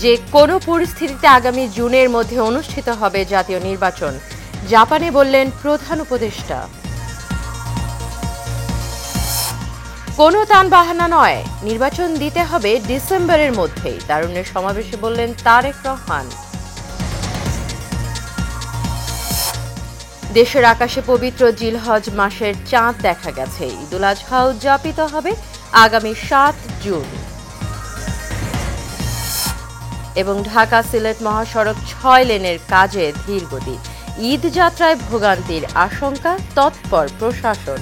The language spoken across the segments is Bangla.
যে কোনো পরিস্থিতিতে আগামী জুনের মধ্যে অনুষ্ঠিত হবে জাতীয় নির্বাচন, জাপানে বললেন প্রধান উপদেষ্টা। কোনো টালবাহানা নয়, নির্বাচন দিতে হবে ডিসেম্বরের মধ্যেই, তারুণ্যের সমাবেশে বললেন তারেক রহমান। দেশের আকাশে পবিত্র জিলহজ মাসের চাঁদ দেখা গেছে। ঈদুল আজহা উদযাপিত হবে আগামী 7 জুন। এবং ঢাকা সিলেট মহাসড়ক 6 লেনের কাজে ধীর গতি। ঈদ যাত্রায় ভোগান্তির আশঙ্কা, তৎপর প্রশাসন।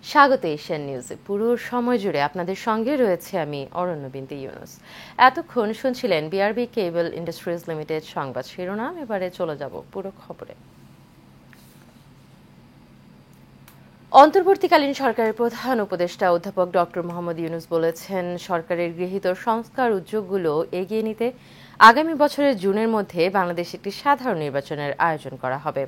স্বাগত এশিয়ান নিউজে। পুরো সময় জুড়ে আপনাদের সঙ্গে রয়েছে আমি অরণ্য বিনতে ইউনুস। এতক্ষণ শুনছিলেন বিআরবি কেবল ইন্ডাস্ট্রিজ লিমিটেড সংবাদ শিরোনাম। এবারে চলে যাব পুরো খবরে। অন্তর্বর্তীকালীন সরকারের প্রধান উপদেষ্টা অধ্যাপক ডক্টর মোহাম্মদ ইউনুস বলেছেন, সরকারের গৃহীত সংস্কার উদ্যোগগুলো এগিয়ে নিতে আগামী বছরের জুনের মধ্যে বাংলাদেশে একটি সাধারণ নির্বাচনের আয়োজন করা হবে।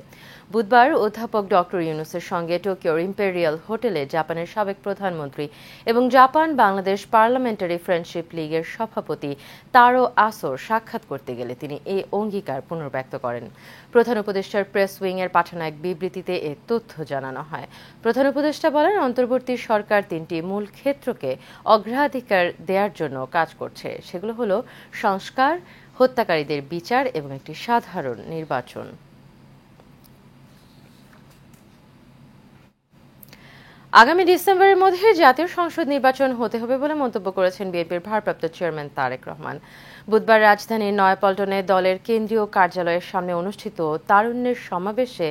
বুধবার অধ্যাপক ডক্টর ইউনুসের সঙ্গে টোকিওর ইম্পেরিয়াল হোটেলে জাপানের সাবেক প্রধানমন্ত্রী এবং জাপান বাংলাদেশ পার্লামেন্টারি ফ্রেন্ডশিপ লীগের সভাপতি তারো আসো সাক্ষাৎ করতে গেলে তিনি এই অঙ্গীকার পুনর্ব্যক্ত করেন। প্রধান উপদেষ্টার প্রেস উইংয়ের পাঠানো এক বিবৃতিতে এ তথ্য জানানো হয়। প্রধান উপদেষ্টা বলেন, অন্তর্বর্তী সরকার 3টি মূল ক্ষেত্রকে অগ্রাধিকার দেওয়ার জন্য কাজ করছে। সেগুলো হলো সংস্কার, হত্যাকারীদের বিচার এবং একটি সাধারণ নির্বাচন। আগামী ডিসেম্বরের মধ্যে জাতীয় সংসদ নির্বাচন হতে হবে বলে মন্তব্য করেছেন বিএনপির ভারপ্রাপ্ত চেয়ারম্যান তারেক রহমান। বুধবার রাজধানীর নয়াপল্টনে দলের কেন্দ্রীয় কার্যালয়ের সামনে অনুষ্ঠিত তারুণ্যের সমাবেশে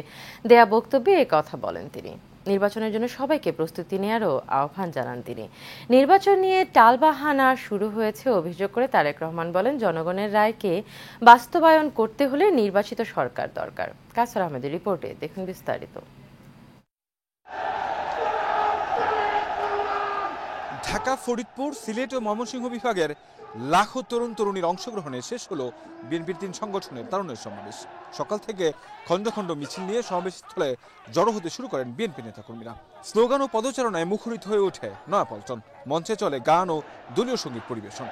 দেয়া বক্তব্যে এ কথা বলেন তিনি। নির্বাচনের জন্য সবাইকে প্রস্তুতি নেওয়ারও আহ্বান জানান তিনি। নির্বাচন নিয়ে টালবাহানা শুরু হয়েছে অভিযোগ করে তারেক রহমান বলেন, জনগণের রায়কে বাস্তবায়ন করতে হলে নির্বাচিত সরকার দরকার। কাসর আহমেদের রিপোর্টে দেখুন বিস্তারিত। ঢাকা, ফরিদপুর, সিলেট ও ময়মনসিংহ বিভাগের লাখো তরুণ তরুণীর অংশগ্রহণে শেষ হলো বিএনপির 3 সংগঠনের তারুণ্যের সমাবেশ। সকাল থেকে খণ্ড খণ্ড মিছিল নিয়ে সমাবেশস্থলে জড়ো হতে শুরু করেন বিএনপি নেতাকর্মীরা। স্লোগান ও পদচারণায় মুখরিত হয়ে ওঠে নয়াপল্টন। মঞ্চে চলে গান ও দলীয় সঙ্গীত পরিবেশন।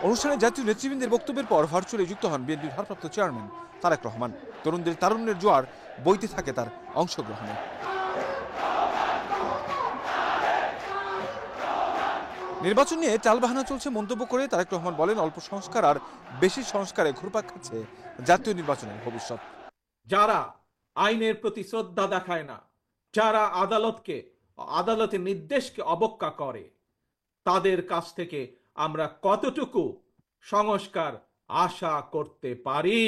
অনুষ্ঠানে জাতীয় নেতৃবৃন্দের বক্তব্যের পর ভার্চুয়ালি যুক্ত হন বিএনপির ভারপ্রাপ্ত চেয়ারম্যান তারেক রহমান। তরুণদের তারুণ্যের জোয়ার বইতে থাকে তার অংশগ্রহণে। নির্বাচন নিয়ে টালবাহানা চলছে মন্তব্য করে তারেক রহমান বলেন, অল্প সংস্কার আর বেশি সংস্কারে ঘুরপাক খাচ্ছে জাতীয় নির্বাচনের ভবিষ্যৎ। যারা আইনের প্রতি শ্রদ্ধা দেখায় না, যারা আদালতের নির্দেশকে অবজ্ঞা করে, তাদের কাছ থেকে আমরা কতটুকু সংস্কার আশা করতে পারি?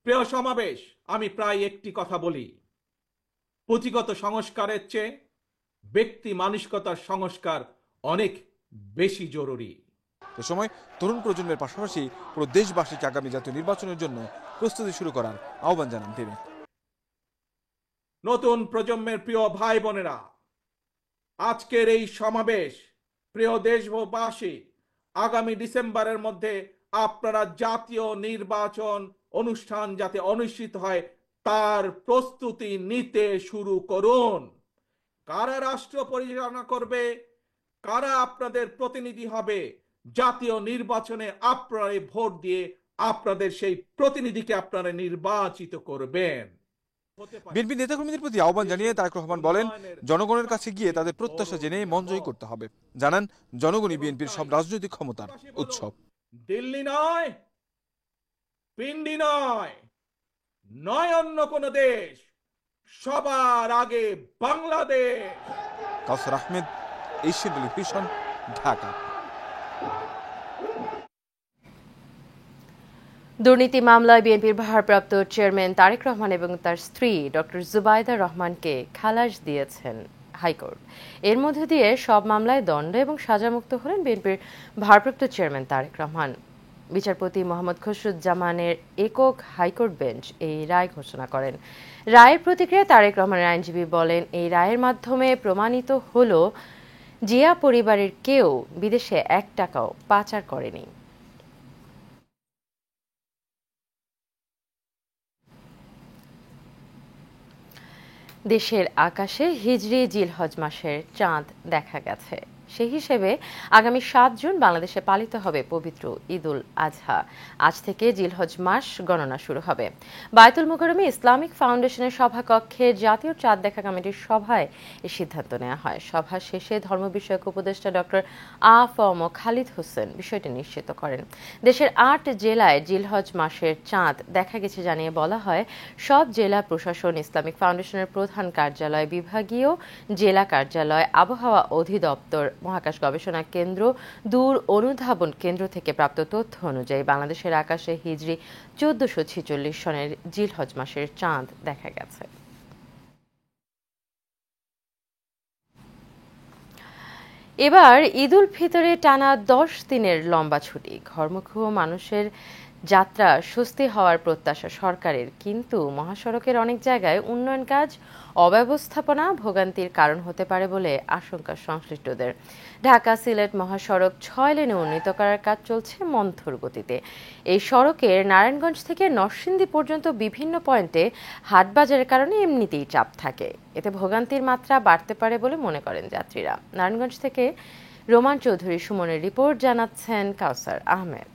প্রিয় সমাবেশ, আমি প্রায় একটি কথা বলি, পুঁথিগত সংস্কারের চেয়ে ব্যক্তি মানসিকতার সংস্কার অনেক বেশি জরুরি। এ সময় তরুণ প্রজন্মের পাশাপাশি পুরো দেশবাসীকে আগামী জাতীয় নির্বাচনের জন্য প্রস্তুতি শুরু করার আহ্বান জানান তিনি। নতুন প্রজন্মের প্রিয় ভাই বোনেরা, আজকের এই সমাবেশ, প্রিয় দেশবাসী, আগামী ডিসেম্বরের মধ্যে আপনারা জাতীয় নির্বাচন অনুষ্ঠান যাতে অনুষ্ঠিত হয় তার প্রস্তুতি নিতে শুরু করুন। কারা রাষ্ট্র পরিচালনা করবে, কারা আপনাদের প্রতিনিধি হবে, জাতীয় নির্বাচনে আপনারা ভোট দিয়ে আপনাদের সেই প্রতিনিধিকে আপনারা নির্বাচিত করবেন। বিএনপি নেতাকর্মীদের প্রতি আহ্বান জানিয়ে তারেক রহমান বলেন, জনগণের কাছে গিয়ে তাদের প্রত্যাশা জেনে মন জয় করতে হবে। জানান, জনগণই বিএনপির সব রাজনৈতিক ক্ষমতার উৎসব। দিল্লি নয়, পিন্ডি নয়, নয় অন্য কোন দেশ, সবার আগে বাংলাদেশ। কাউসার আহমেদ, এশিয়ান টেলিভিশন, ঢাকা। দুর্নীতি মামলায় বিএনপির ভারপ্রাপ্ত চেয়ারম্যান তারেক রহমান এবং তার স্ত্রী ডক্টর জুবাইদা রহমানকে খালাস দিয়েছেন হাইকোর্ট। এর মধ্যে দিয়ে সব মামলায় দণ্ড এবং সাজামুক্ত হলেন বিএনপির ভারপ্রাপ্ত চেয়ারম্যান তারেক রহমান। বিচারপতি মোহাম্মদ খসরুজ্জামানের একক হাইকোর্ট বেঞ্চ এই রায় ঘোষণা করেন। রায়ের প্রতিক্রিয়ায় তারেক রহমানের আইনজীবী বলেন, এই রায়ের মাধ্যমে প্রমাণিত হলো জিয়া পরিবারের কেউ বিদেশে 1 টাকাও পাচার করেনি। দেশের আকাশে হিজরি জিলহজ মাসের চাঁদ দেখা গেছে। সেই হিসেবে আগামী 7 জুন বাংলাদেশে পালিত হবে পবিত্র ঈদুল আজহা। আজ থেকে জিলহজ মাস গণনা শুরু হবে। বায়তুল মুকাররমে ইসলামিক ফাউন্ডেশনের সভাকক্ষে জাতীয় চাঁদ দেখা কমিটির সভায় এই সিদ্ধান্ত নেওয়া হয়। সভা শেষে ধর্ম বিষয়ক উপদেষ্টা ডক্টর আ.ফ.ম. খালিদ হোসেন বিষয়টি নিশ্চিত করেন। দেশের 8 জেলায় জিলহজ মাসের চাঁদ দেখা গেছে জানিয়ে বলা হয়, সব জেলা প্রশাসন, ইসলামিক ফাউন্ডেশনের প্রধান কার্যালয়, বিভাগীয় জেলা কার্যালয়, আবহাওয়া অধিদপ্তর, মহাকাশ গবেষণা কেন্দ্র, দূর অনুধাবন কেন্দ্র থেকে প্রাপ্ত তথ্য অনুযায়ী বাংলাদেশের আকাশে হিজরি 1446 সনের জিলহজ মাসের চাঁদ দেখা গেছে। এবার ঈদুল ফিতরে টানা 10 দিনের লম্বা ছুটি। ঘরমুখী মানুষের যাত্রা স্বস্তি হওয়ার প্রত্যাশা সরকারের, কিন্তু মহাসড়কের অনেক জায়গায় উন্নয়ন কাজ অব্যবস্থাপনা ভোগান্তির কারণ হতে পারে বলে আশঙ্কা সংশ্লিষ্টদের। ঢাকা সিলেট মহাসড়ক 6 লেনে উন্নীত করার কাজ চলছে মন্থর গতিতে। এই সড়কের নারায়ণগঞ্জ থেকে নরসিংদী পর্যন্ত বিভিন্ন পয়েন্টে হাটবাজারের কারণে এমনিতেই চাপ থাকে। এতে ভোগান্তির মাত্রা বাড়তে পারে বলে মনে করেন যাত্রীরা। নারায়ণগঞ্জ থেকে রোমান চৌধুরী সুমনের রিপোর্ট, জানাচ্ছেন কাউসার আহমেদ।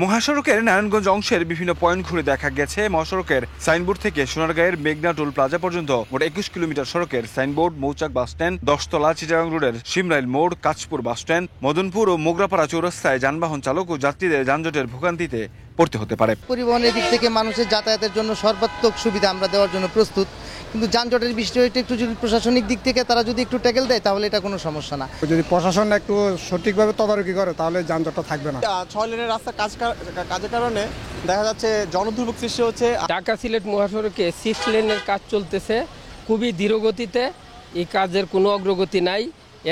মহাসড়কের নারায়ণগঞ্জ অংশের বিভিন্ন পয়েন্ট ঘুরে দেখা গেছে মহাসড়কের সাইনবোর্ড থেকে সোনারগাঁয়ের মেঘনা টোল প্লাজা পর্যন্ত মোট 21 কিলোমিটার সড়কের সাইনবোর্ড, মৌচাক বাসস্ট্যান্ড, 10তলা চিটাগাং রোডের শিমরাইল মোড়, কাঁচপুর বাসস্ট্যান্ড, মদনপুর ও মোগরাপাড়া চৌরাস্তায় যানবাহন চালক ও যাত্রীদের যানজটের ভোগান্তিতে পড়তে হতে পারে। পরিবহনের দিক থেকে মানুষের যাতায়াতের জন্য সর্বাত্মক সুবিধা আমরা দেওয়ার জন্য প্রস্তুত, কিন্তু যানজটের বিষয়টা একটু যদি প্রশাসনিক দিক থেকে তারা যদি একটু ট্যাকেল দেয় তাহলে এটা কোনো সমস্যা না। যদি প্রশাসন একটু সঠিকভাবে তদারকি করে তাহলে যানজটটা থাকবে না। 6 লেনের রাস্তা কাজের কারণে দেখা যাচ্ছে জনদুর্ভোগ সৃষ্টি হচ্ছে। ঢাকা সিলেট মহাসড়কে 6 লেনের কাজ চলতেছে খুবই ধীরগতিতে, এই কাজের কোনো অগ্রগতি নাই,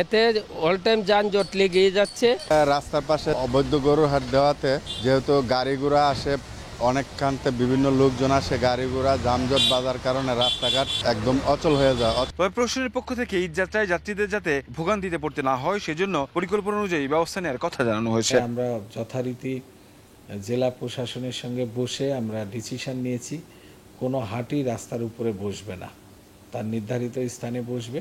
এতে অল টাইম যানজট লেগেই যাচ্ছে। রাস্তার পাশে অবৈধ গরুর হাট দেওয়াতে যেহেতু গাড়ি ঘোড়া আসে, অনেকখানতে বিভিন্ন লোকজন আসে, গাড়ি ঘোড়া যানজট বাজার কারণে রাস্তাঘাট একদম অচল হয়ে যায়। তবে প্রশাসনের পক্ষ থেকে ঈদ যাত্রায় যাত্রীদের যাতে ভোগান্তিতে পড়তে না হয় সেজন্য পরিকল্পনা অনুযায়ী ব্যবস্থা নেওয়ার কথা জানানো হয়েছে। আমরা যথারীতি জেলা প্রশাসনের সঙ্গে বসে আমরা ডিসিশন নিয়েছি, কোনো হাটই রাস্তার উপরে বসবে না, তার নির্ধারিত স্থানে বসবে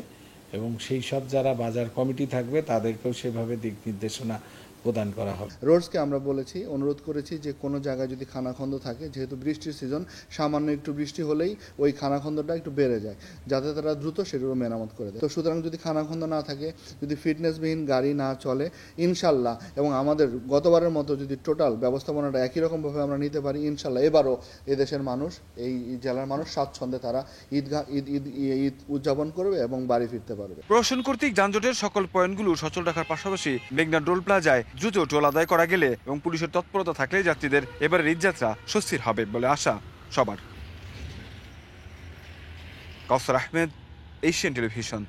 এবং সেই সব যারা বাজার কমিটি থাকবে তাদেরকেও সেভাবে দিক নির্দেশনা প্রদান করা হবে। রোডসকে আমরা বলেছি, অনুরোধ করেছি যে কোনো জায়গায় যদি খানাখন্দ থাকে, যেহেতু বৃষ্টির সিজন, সামান্য একটু বৃষ্টি হলেই ওই খানাখন্দটা একটু বেড়ে যায়, যাতে তারা দ্রুত সেগুলো মেরামত করে দেয়। তো সুতরাং যদি খানাখন্দ না থাকে, যদি ফিটনেসবিহীন গাড়ি না চলে, ইনশাল্লাহ, এবং আমাদের গতবারের মতো যদি টোটাল ব্যবস্থাপনাটা একই রকমভাবে আমরা নিতে পারি, ইনশাল্লাহ এবারও এদেশের মানুষ, এই জেলার মানুষ স্বাচ্ছন্দ্যে তারা ঈদ উদযাপন করবে এবং বাড়ি ফিরতে পারবে। প্রশাসন কর্তৃক যানজটের সকল পয়েন্টগুলো সচল রাখার পাশাপাশি মেঘনা টোল প্লাজায় দ্রুত টোল আদায় করা গেলে এবং পুলিশের তৎপরতা থাকলে যাত্রীদের এবারের ঈদযাত্রা স্বস্তির হবে বলে আশা সবার। কাউসার আহমেদ, এশিয়ান টেলিভিশন।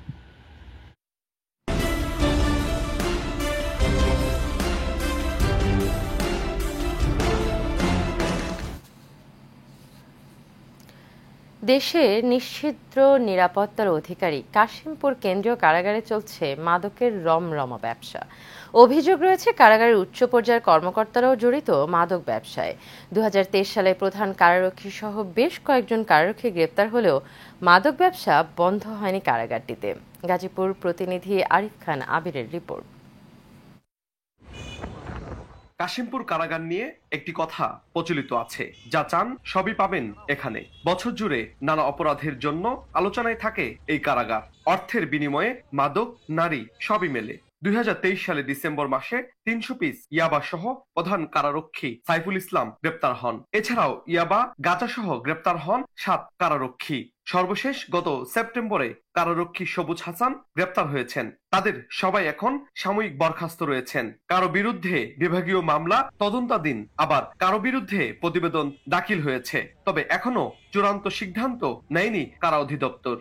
দেশে নিশ্ছিদ্র নিরাপত্তার অধিকারী কাশিমপুর কেন্দ্রীয় কারাগারে চলছে মাদকের রমরমা ব্যবসা। অভিযোগ রয়েছে কারাগারের উচ্চ পর্যায়ের কর্মকর্তারাও জড়িত মাদক ব্যবসায়। 2023 সালে প্রধান কারারক্ষী সহ বেশ কয়েকজন কারারক্ষী গ্রেপ্তার হলেও মাদক ব্যবসা বন্ধ হয়নি কারাগারটিতে। গাজীপুর প্রতিনিধি আরিফ খান আবিরের রিপোর্ট। কাশিমপুর কারাগার নিয়ে একটি কথা প্রচলিত আছে, যা চান সবই পাবেন এখানে। বছর জুড়ে নানা অপরাধের জন্য আলোচনায় থাকে এই কারাগার। অর্থের বিনিময়ে মাদক, নারী সবই মেলে। 2023 সালে ডিসেম্বর মাসে 300 পিস ইয়াবা সহ প্রধান কারারক্ষী সাইফুল ইসলাম গ্রেপ্তার হন। এছাড়াও ইয়াবা, গাঁজা সহ গ্রেপ্তার হন 7 কারারক্ষী। সর্বশেষ গত সেপ্টেম্বরে কারারক্ষী সবুজ হাসান গ্রেপ্তার হয়েছেন। তাদের সবাই এখন সাময়িক বরখাস্ত রয়েছেন। কারো বিরুদ্ধে বিভাগীয় মামলা তদন্তাধীন, আবার কারো বিরুদ্ধে প্রতিবেদন দাখিল হয়েছে। তবে এখনো চূড়ান্ত সিদ্ধান্ত নেয়নি কারা অধিদপ্তর।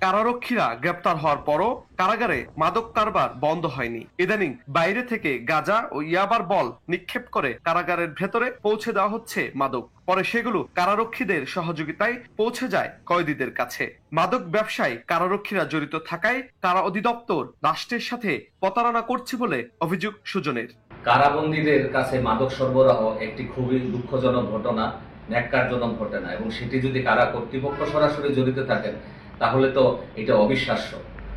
কারারক্ষীরা গ্রেপ্তার হওয়ার পরও কারাগারে মাদক কারবার বন্ধ হয়নি। ইদানিং বাইরে থেকে গাঁজা ও ইয়াবার বল নিক্ষেপ করে কারাগারের ভেতরে পৌঁছে দেওয়া হচ্ছে মাদক। পরে সেগুলো কারারক্ষীদের সহযোগিতায় পৌঁছে যায় কয়েদিদের কাছে। মাদক ব্যবসায় কারারক্ষীরা জড়িত থাকায় কারা অধিদপ্তর রাষ্ট্রের সাথে প্রতারণা করছে বলে অভিযোগ সুজনের। কারাবন্দীদের কাছে মাদক সরবরাহ একটি খুবই দুঃখজনক ঘটনা, ন্যাক্কারজনক ঘটনা, এবং সেটি যদি কারা কর্তৃপক্ষ সরাসরি জড়িত থাকেন তাহলে তো এটা অবিশ্বাস্য।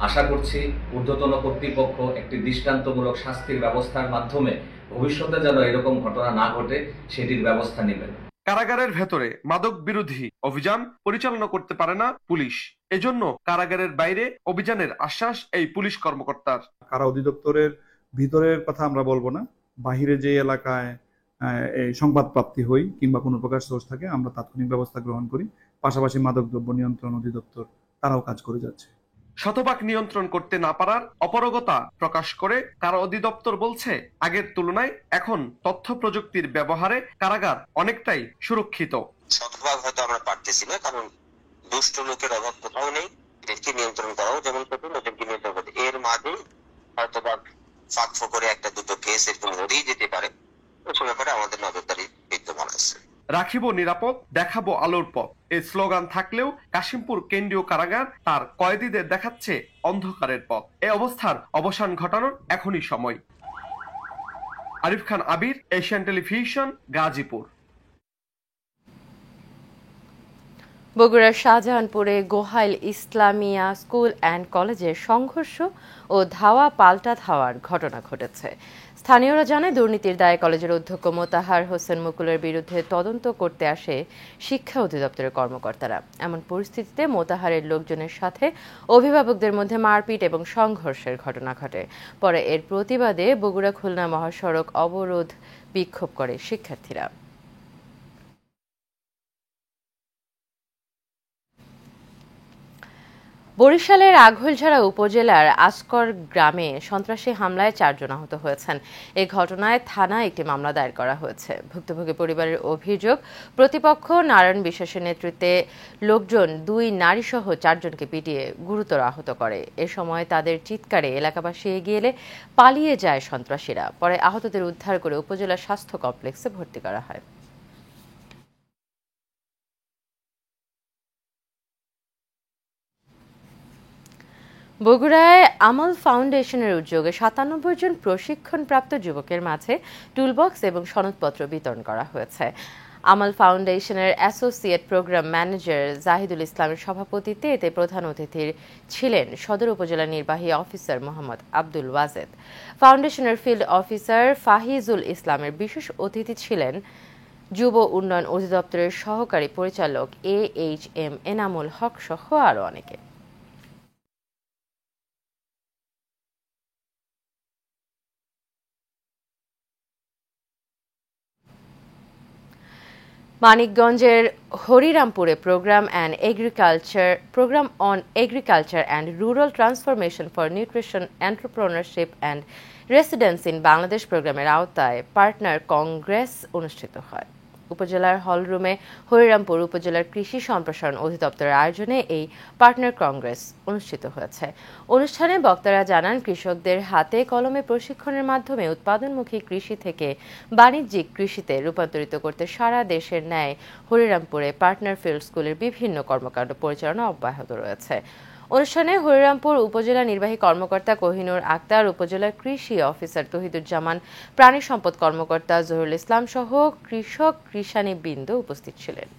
আশা করছি ঊর্ধ্বতন কর্তৃপক্ষ একটি দৃষ্টান্তমূলক শাস্তির ব্যবস্থার মাধ্যমে ভবিষ্যতে যেন এরকম ঘটনা না ঘটে সেটির ব্যবস্থা নেবেন। কারাগারের ভেতরে মাদক বিরোধী অভিযান পরিচালনা করতে পারে না পুলিশ, এজন্য কারাগারের বাইরে অভিযানের আশ্বাস এই পুলিশ কর্মকর্তার। কারা অধিদপ্তরের ভিতরের কথা আমরা বলবো না, বাহিরে যে এলাকায় এই সংবাদ প্রাপ্তি হই কিংবা কোনো প্রকার সোর্স থাকে আমরা তাৎক্ষণিক ব্যবস্থা গ্রহণ করি। পাশাপাশি মাদকদ্রব্য নিয়ন্ত্রণ অধিদপ্তর তারাও কাজ করে যাচ্ছে। শতভাগ নিয়ন্ত্রণ করতে না পারার অপারগতা প্রকাশ করে কারা অধিদপ্তর বলছে, আগের তুলনায় এখন তথ্য প্রযুক্তির ব্যবহারে কারাগার অনেকটাই সুরক্ষিত। শতভাগ হয়তো আমরা পারতেছি না, কারণ দুষ্ট লোকের অভাব কোথাও নেই। এদেরকে নিয়ন্ত্রণ করাও যেমন কঠিন, ওদেরকে নিয়ন্ত্রণ করতে এর মাঝে হয়তো বা ফাঁক ফোকরে একটা দুটো কেস এরকম হতেই যেতে পারে। সে ব্যাপারে আমাদের নজরদারি বিদ্যমান আছে। রাখিব নিরাপদ, দেখাবো আলোর পথ, এই স্লোগান থাকলেও কাশিমপুর কেন্দ্রীয় কারাগার তার কয়েদিদের দেখাচ্ছে অন্ধকারের পথ। এই অবস্থার অবসান ঘটানোর এখনই সময়। আরিফ খান আবির, এশিয়ান টেলিভিশন, গাজীপুর। বগুড়ার শাহজাহানপুরে গোহাইল ইসলামিয়া স্কুল অ্যান্ড কলেজের সংঘর্ষ ও ধাওয়া পাল্টা ধাওয়ার ঘটনা ঘটেছে। স্থানীয়রা জানায়, দুর্নীতির দায়ে কলেজের অধ্যক্ষ মোতাহার হোসেন মুকুলের বিরুদ্ধে তদন্ত করতে আসে শিক্ষা অধিদপ্তরের কর্মকর্তারা। এমন পরিস্থিতিতে মোতাহারের লোকজনের সাথে অভিভাবকদের মধ্যে মারপিট এবং সংঘর্ষের ঘটনা ঘটে। পরে এর প্রতিবাদে বগুড়া খুলনা মহাসড়ক অবরোধ বিক্ষোভ করে শিক্ষার্থীরা। বরিশালের আঘৈলঝাড়া উপজেলার আসকর গ্রামে সন্ত্রাসী হামলায় 4 জন আহত হয়েছেন। এই ঘটনায় থানায় একটি মামলা দায়ের করা হয়েছে। ভুক্তভোগী পরিবারের অভিযোগ, প্রতিপক্ষ নারায়ণ বিশ্বাসের নেতৃত্বে লোকজন 2 নারীসহ 4 জনকে পিটিয়ে গুরুতর আহত করে। এ সময় তাদের চিৎকারে এলাকাবাসী এগিয়ে এলে পালিয়ে যায় সন্ত্রাসীরা। পরে আহতদের উদ্ধার করে উপজেলা স্বাস্থ্য কমপ্লেক্সে ভর্তি করা হয়। বগুড়ায় আমল ফাউন্ডেশনের উদ্যোগে 97 জন প্রশিক্ষণপ্রাপ্ত যুবকের মাঝে টুলবক্স এবং সনদপত্র বিতরণ করা হয়েছে। আমল ফাউন্ডেশনের অ্যাসোসিয়েট প্রোগ্রাম ম্যানেজার জাহিদুল ইসলামের সভাপতিত্বে এতে প্রধান অতিথি ছিলেন সদর উপজেলা নির্বাহী অফিসার মোহাম্মদ আব্দুল ওয়াজেদ। ফাউন্ডেশনের ফিল্ড অফিসার ফাহিজুল ইসলামের বিশেষ অতিথি ছিলেন যুব উন্নয়ন অধিদপ্তরের সহকারী পরিচালক AHM এনামুল হক সহ আরও অনেকে। মানিকগঞ্জের হরিরামপুরে programme on agriculture and rural transformation for nutrition entrepreneurship and resilience in Bangladesh প্রোগ্রামের আওতায় পার্টনার কংগ্রেস অনুষ্ঠিত হয়। উপজেলার হলরুমে হরিরামপুর উপজেলার কৃষি সম্প্রসারণ অধিদপ্তরের আয়োজনে এই পার্টনার কংগ্রেস অনুষ্ঠিত হয়েছে। অনুষ্ঠানে বক্তারা জানান, কৃষকদের হাতে কলমে প্রশিক্ষণের মাধ্যমে উৎপাদনমুখী কৃষি থেকে বাণিজ্যিক কৃষিতে রূপান্তরিত করতে সারা দেশের ন্যায় হরিরামপুরে পার্টনার ফিল্ড স্কুলের বিভিন্ন কর্মকাণ্ড পরিচালনা অব্যাহত রয়েছে। অনুষ্ঠানে হরিরামপুর উপজেলা নির্বাহী কর্মকর্তা কোহিনুর আক্তার, উপজেলার কৃষি অফিসার তহিদুজ্জামান, প্রাণী সম্পদ কর্মকর্তা জহুরুল ইসলাম সহ কৃষক কৃষানীবৃন্দ উপস্থিত ছিলেন।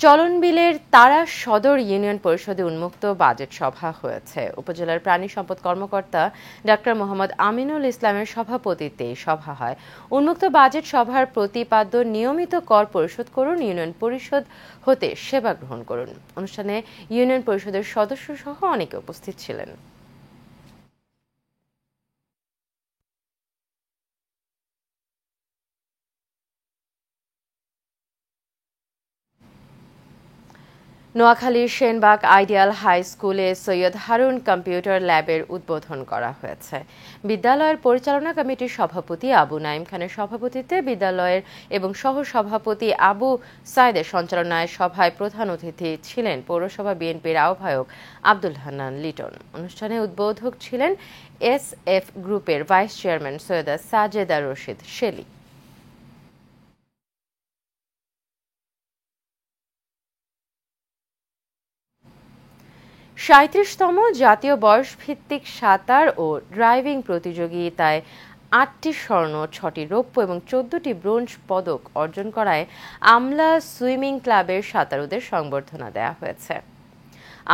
চলনবিলের তারা সদর ইউনিয়ন পরিষদে উন্মুক্ত বাজেট সভা হয়েছে। উপজেলার প্রাণী সম্পদ কর্মকর্তা ডাক্তার মোহাম্মদ আমিনুল ইসলামের সভাপতিত্বে এই সভা হয়। উন্মুক্ত বাজেট সভার প্রতিপাদ্য, নিয়মিত কর পরিশোধ করুন, ইউনিয়ন পরিষদ হতে সেবা গ্রহণ করুন। অনুষ্ঠানে ইউনিয়ন পরিষদের সদস্য সহ অনেকে উপস্থিত ছিলেন। নোয়াখালীর সেনবাগ আইডিয়াল হাই স্কুলে সৈয়দ হারুন কম্পিউটার ল্যাবের উদ্বোধন করা হয়েছে। বিদ্যালয়ের পরিচালনা কমিটির সভাপতি আবু নাইম খানের সভাপতিত্বে বিদ্যালয়ের এবং সহ সভাপতি আবু সাইদের সঞ্চালনায় সভায় প্রধান অতিথি ছিলেন পৌরসভা বিএনপির আহ্বায়ক আব্দুল হান্নান লিটন। অনুষ্ঠানে উদ্বোধক ছিলেন SF গ্রুপের ভাইস চেয়ারম্যান সৈয়দা সাজেদা রশিদ শেলি। সাঁইত্রিশতম জাতীয় বয়সভিত্তিক সাঁতার ও ড্রাইভিং প্রতিযোগিতায় ৮টি স্বর্ণ, ৬টি রৌপ্য এবং ১৪টি ব্রোঞ্জ পদক অর্জন করায় আমলা সুইমিং ক্লাবের সাঁতারুদের সংবর্ধনা দেওয়া হয়েছে।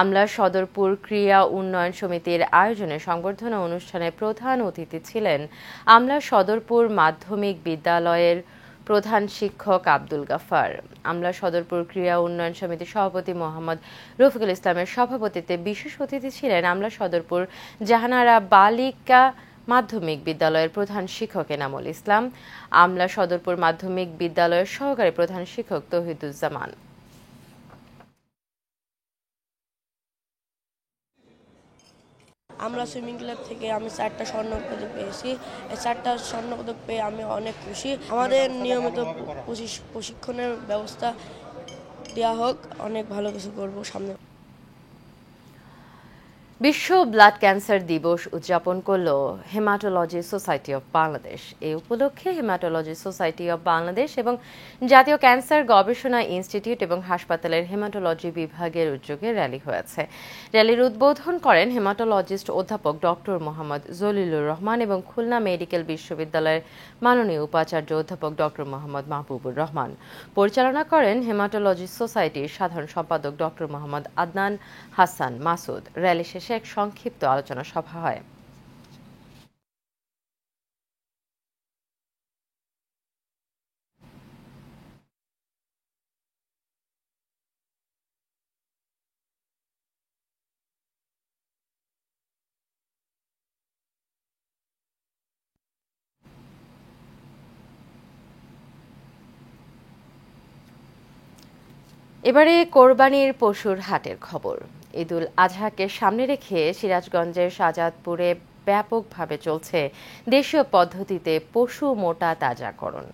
আমলা সদরপুর ক্রীড়া উন্নয়ন সমিতির আয়োজনে সংবর্ধনা অনুষ্ঠানে প্রধান অতিথি ছিলেন আমলা সদরপুর মাধ্যমিক বিদ্যালয়ের প্রধান শিক্ষক আব্দুল গাফার। আমলা সদরপুর ক্রীড়া উন্নয়ন সমিতির সভাপতি মোহাম্মদ রফিকুল ইসলামের সভাপতিত্বে বিশেষ অতিথি ছিলেন আমলা সদরপুর জাহানারা বালিকা মাধ্যমিক বিদ্যালয়ের প্রধান শিক্ষক এনামুল ইসলাম, আমলা সদরপুর মাধ্যমিক বিদ্যালয়ের সহকারী প্রধান শিক্ষক তৌহিদুজ্জামান। আমরা সুইমিং ক্লাব থেকে আমি 4টা স্বর্ণপদক পেয়েছি। এই 4টা স্বর্ণপদক পেয়ে আমি অনেক খুশি। আমাদের নিয়মিত প্রশিক্ষণের ব্যবস্থা দেওয়া হোক, অনেক ভালো কিছু করব সামনে। বিশ্ব ব্লাড ক্যান্সার দিবস উদযাপন করল হেমাটোলজি সোসাইটি অব বাংলাদেশ। এই উপলক্ষে হেমাটোলজি সোসাইটি অব বাংলাদেশ এবং জাতীয় ক্যান্সার গবেষণা ইনস্টিটিউট এবং হাসপাতালের হেমাটোলজি বিভাগের উদ্যোগে র্যালি হয়েছে। র্যালির উদ্বোধন করেন হেমাটোলজিস্ট অধ্যাপক ডক্টর মোহাম্মদ জলিলুর রহমান এবং খুলনা মেডিকেল বিশ্ববিদ্যালয়ের মাননীয় উপাচার্য অধ্যাপক ডক্টর মোহাম্মদ মাহবুবুর রহমান। পরিচালনা করেন হেমাটোলজি সোসাইটির সাধারণ সম্পাদক ডক্টর মোহাম্মদ আদনান হাসান মাসুদ। র্যালি শেষে এক সংক্ষিপ্ত আলোচনা সভা হয়। এবারে কোরবানির পশুর হাটের খবর। ঈদুল আজহাকে সামনে রেখে সিরাজগঞ্জের শাহজাদপুরে ব্যাপকভাবে চলছে দেশীয় পদ্ধতিতে পশু মোটা তাজাকরণ।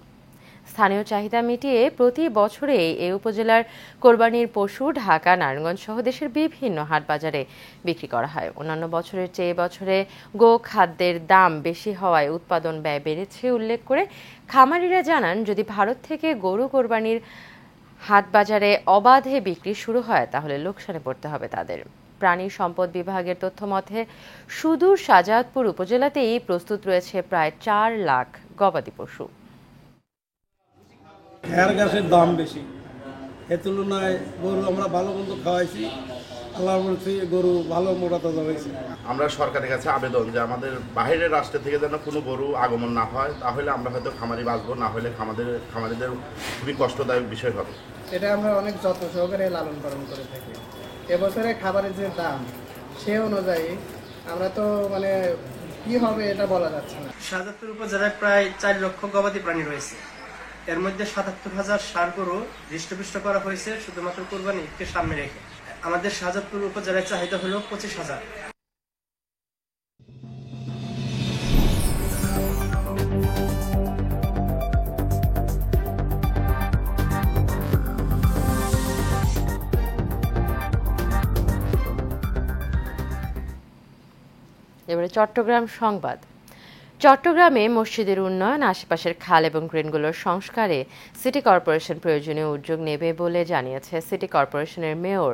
স্থানীয় চাহিদা মিটিয়ে প্রতি বছরেই এই উপজেলার কোরবানির পশু ঢাকা, নারায়ণগঞ্জ সহ দেশের বিভিন্ন হাটবাজারে বিক্রি করা হয়। অন্যান্য বছরের চেয়ে বছরে গো খাদ্যের দাম বেশি হওয়ায় উৎপাদন ব্যয় বেড়েছে উল্লেখ করে খামারিরা জানান, যদি ভারত থেকে গরু কোরবানির হাটবাজারে অবাধে বিক্রি শুরু হয় তাহলে লোকসানে পড়তে হবে তাদের। প্রাণী সম্পদ বিভাগের তথ্য মতে সুদূর শাহজাদপুর উপজেলাতেই প্রস্তুত রয়েছে প্রায় 4 লাখ গবাদি পশু। খেয়ার ঘাসের দাম বেশি, এ তুলনায় গরু আমরা ভালো মন্দ খাওয়াইছি, আল্লাহর বলছি গরু ভালো মোটা তাজা হয়েছে। আমরা সরকারের কাছে আবেদন যে আমাদের বাইরের রাষ্ট্র থেকে যেন কোনো গরু আগমন না হয়, তাহলে আমরা হয়তো খামারি বাঁচবো, না হলে খামারিদের খুবই কষ্টদায়ক বিষয় হবে। এটা আমরা অনেক যত্ন সহকারে লালন পালন করে থাকি। এবছরে খাবারের যে দাম সে অনুযায়ী আমরা তো কি হবে এটা বলা যাচ্ছে না। শাহজাদপুর উপজেলায় প্রায় 4 লক্ষ গবাদি প্রাণী রয়েছে। এর মধ্যে 77,000 ষাঁড় গরু হৃষ্টপুষ্ট করা হয়েছে শুধুমাত্র কোরবানিকে সামনে রেখে। আমাদের শাহজাদপুর উপজেলার চাহিদা হলো 25,000। এবারে চট্টগ্রাম সংবাদ। চট্টগ্রামে মসজিদের উন্নয়ন, আশেপাশের খাল এবং ড্রেনগুলোর সংস্কারে সিটি কর্পোরেশন প্রয়োজনীয় উদ্যোগ নেবে বলে জানিয়েছে সিটি কর্পোরেশনের মেয়র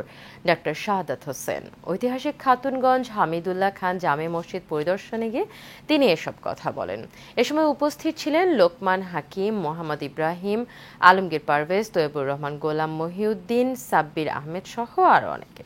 ডক্টর শাহাদাত হোসেন। ঐতিহাসিক খাতুনগঞ্জ হামিদুল্লাহ খান জামে মসজিদ পরিদর্শনে গিয়ে তিনি এসব কথা বলেন। এ সময় উপস্থিত ছিলেন লোকমান হাকিম, মোহাম্মদ ইব্রাহিম, আলমগীর পারভেজ, তৈবুর রহমান, গোলাম মহিউদ্দিন, সাব্বির আহমেদ সহ আরও অনেকে।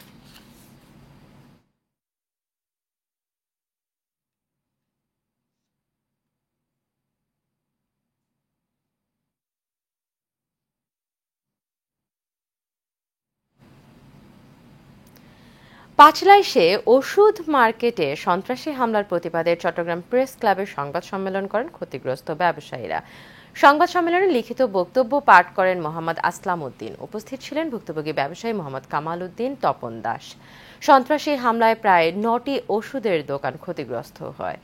পাঁচলাইশে ওষুধ মার্কেটে সন্ত্রাসী হামলার প্রতিবাদে চট্টগ্রাম প্রেস ক্লাবের সংবাদ সম্মেলন করেন ক্ষতিগ্রস্ত ব্যবসায়ীরা। সংবাদ সম্মেলনে লিখিত বক্তব্য পাঠ করেন মোহাম্মদ আসলাম উদ্দিন। উপস্থিত ছিলেন ভুক্তভোগী ব্যবসায়ী মোহাম্মদ কামাল উদ্দিন, তপন দাস। সন্ত্রাসী হামলায় প্রায় 9টি ওষুধের দোকান ক্ষতিগ্রস্ত হয়।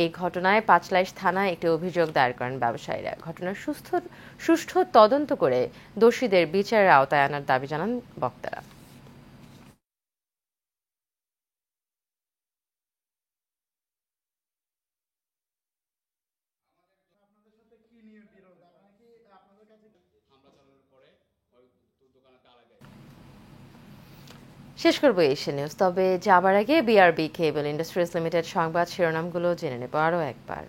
এই ঘটনায় পাঁচলাইশ থানায় একটি অভিযোগ দায়ের করেন ব্যবসায়ীরা। ঘটনার সুষ্ঠু তদন্ত করে দোষীদের বিচারের আওতায় আনার দাবি জানান বক্তারা। শেষ করব এশিয়া নিউজ, তবে যাবার আগে বিআরবি কেবল ইন্ডাস্ট্রিজ লিমিটেড সংবাদ শিরোনামগুলো জেনে নেব আরও একবার।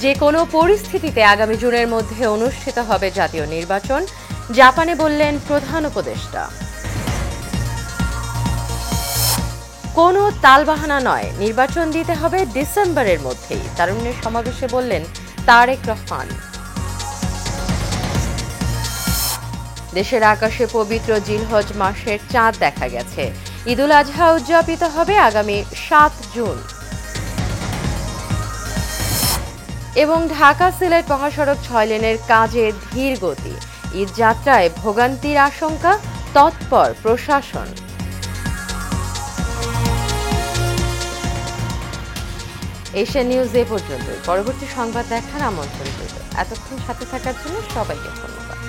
যে কোনো পরিস্থিতিতে আগামী জুনের মধ্যে অনুষ্ঠিত হবে জাতীয় নির্বাচন, জাপানে বললেন প্রধান উপদেষ্টা। কোনো তালবাহানা নয়, নির্বাচন দিতে হবে ডিসেম্বরের মধ্যেই, তারুণ্যের সমাবেশে বললেন তারেক রহমান। দেশের আকাশে পবিত্র জিলহজ মাসের চাঁদ দেখা গেছে। ঈদুল আজহা উদযাপিত হবে আগামী 7 জুন। এবং ঢাকা সিলেট মহাসড়ক 6 লেনের কাজে ধীর গতি। ঈদ যাত্রায় ভোগান্তির আশঙ্কা, তৎপর প্রশাসন। এশিয়া নিউজ এ পর্যন্ত। পরবর্তী সংবাদ দেখার আমন্ত্রণ রইল। এতক্ষণ সাথে থাকার জন্য সবাইকে ধন্যবাদ।